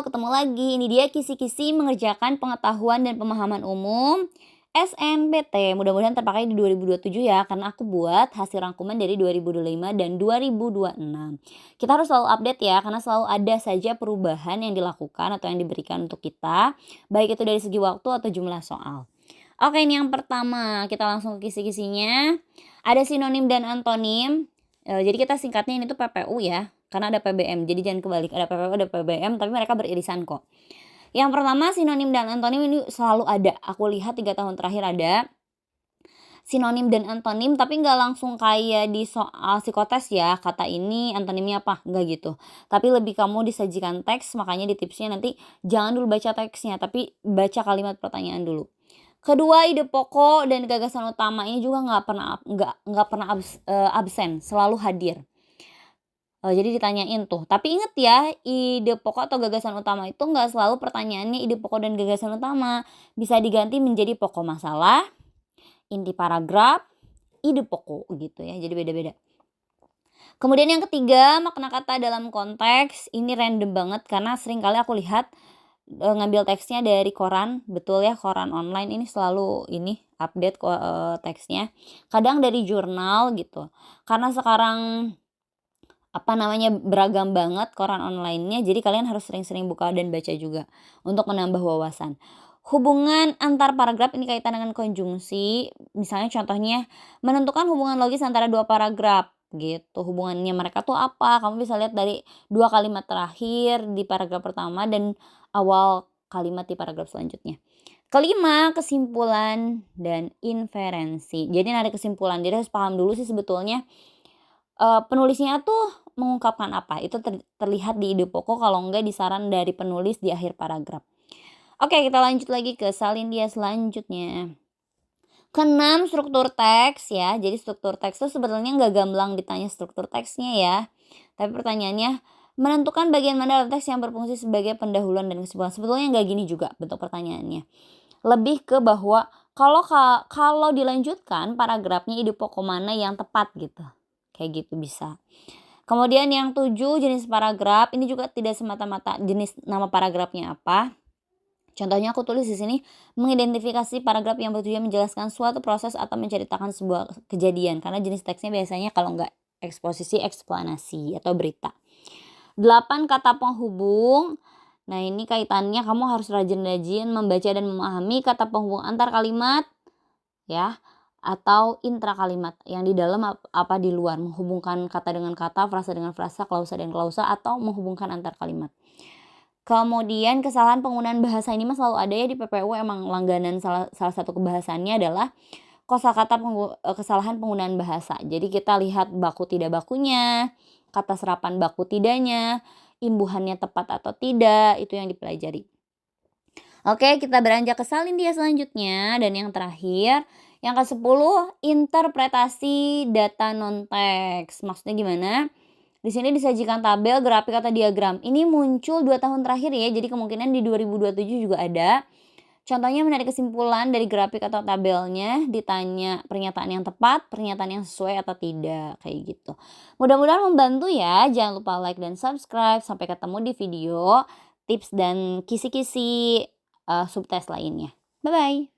ketemu lagi. Ini dia kisi-kisi mengerjakan pengetahuan dan pemahaman umum SNMPT. Mudah-mudahan terpakai di 2027 ya, karena aku buat hasil rangkuman dari 2025 dan 2026. Kita harus selalu update ya, karena selalu ada saja perubahan yang dilakukan atau yang diberikan untuk kita, baik itu dari segi waktu atau jumlah soal. Oke, ini yang pertama, kita langsung ke kisi-kisinya. Ada sinonim dan antonim. Jadi kita singkatnya ini tuh PPU ya, karena ada PBM. Jadi jangan kebalik, ada PPU ada PBM, tapi mereka beririsan kok. Yang pertama sinonim dan antonim ini selalu ada. Aku lihat 3 tahun terakhir ada sinonim dan antonim, tapi nggak langsung kayak di soal psikotes ya, kata ini antonimnya apa, nggak gitu. Tapi lebih kamu disajikan teks, makanya di tipsnya nanti jangan dulu baca teksnya, tapi baca kalimat pertanyaan dulu. Kedua, ide pokok dan gagasan utama ini juga nggak pernah absen, selalu hadir. Jadi ditanyain tuh, tapi inget ya, ide pokok atau gagasan utama itu nggak selalu pertanyaannya ide pokok dan gagasan utama. Bisa diganti menjadi pokok masalah, inti paragraf, ide pokok gitu ya, jadi beda-beda. Kemudian yang ketiga, makna kata dalam konteks. Ini random banget karena sering kali aku lihat ngambil teksnya dari koran, betul ya, koran online ini selalu ini update teksnya. Kadang dari jurnal gitu. Karena sekarang beragam banget koran online-nya, jadi kalian harus sering-sering buka dan baca juga untuk menambah wawasan. Hubungan antar paragraf ini kaitan dengan konjungsi, misalnya contohnya menentukan hubungan logis antara 2 paragraf gitu. Hubungannya mereka tuh apa? Kamu bisa lihat dari 2 kalimat terakhir di paragraf pertama dan awal kalimat di paragraf selanjutnya. Kelima, kesimpulan dan inferensi. Jadi narik kesimpulan, jadi harus paham dulu sih sebetulnya penulisnya tuh mengungkapkan apa. Itu terlihat di ide pokok, kalau enggak di saran dari penulis di akhir paragraf. Oke, kita lanjut lagi ke salin dia selanjutnya. Keenam, struktur teks ya. Jadi struktur teks itu sebetulnya nggak gamblang ditanya struktur teksnya ya. Tapi pertanyaannya, menentukan bagian mana dalam teks yang berfungsi sebagai pendahuluan dan kesimpulan. Sebetulnya nggak gini juga bentuk pertanyaannya. Lebih ke bahwa kalau dilanjutkan paragrafnya ide pokok mana yang tepat gitu. Kayak gitu bisa. Kemudian yang 7, jenis paragraf. Ini juga tidak semata-mata jenis nama paragrafnya apa. Contohnya aku tulis di sini, mengidentifikasi paragraf yang bertujuan menjelaskan suatu proses atau menceritakan sebuah kejadian. Karena jenis teksnya biasanya kalau nggak eksposisi, eksplanasi atau berita. 8, kata penghubung. Nah ini kaitannya kamu harus rajin-rajin membaca dan memahami kata penghubung antar kalimat ya, atau intra kalimat yang di dalam apa di luar, menghubungkan kata dengan kata, frasa dengan frasa, klausa dan klausa, atau menghubungkan antar kalimat. Kemudian kesalahan penggunaan bahasa ini mah selalu ada ya di PPU, emang langganan salah satu kebahasannya adalah kosakata kesalahan penggunaan bahasa. Jadi kita lihat baku tidak bakunya, kata serapan baku tidaknya, imbuhannya tepat atau tidak, itu yang dipelajari. Oke, kita beranjak ke salin dia selanjutnya dan yang terakhir, yang ke-10, interpretasi data non-teks. Maksudnya gimana? Di sini disajikan tabel, grafik atau diagram. Ini muncul 2 tahun terakhir ya, jadi kemungkinan di 2027 juga ada. Contohnya menarik kesimpulan dari grafik atau tabelnya, ditanya pernyataan yang tepat, pernyataan yang sesuai atau tidak, kayak gitu. Mudah-mudahan membantu ya, jangan lupa like dan subscribe. Sampai ketemu di video tips dan kisi-kisi subtes lainnya. Bye-bye.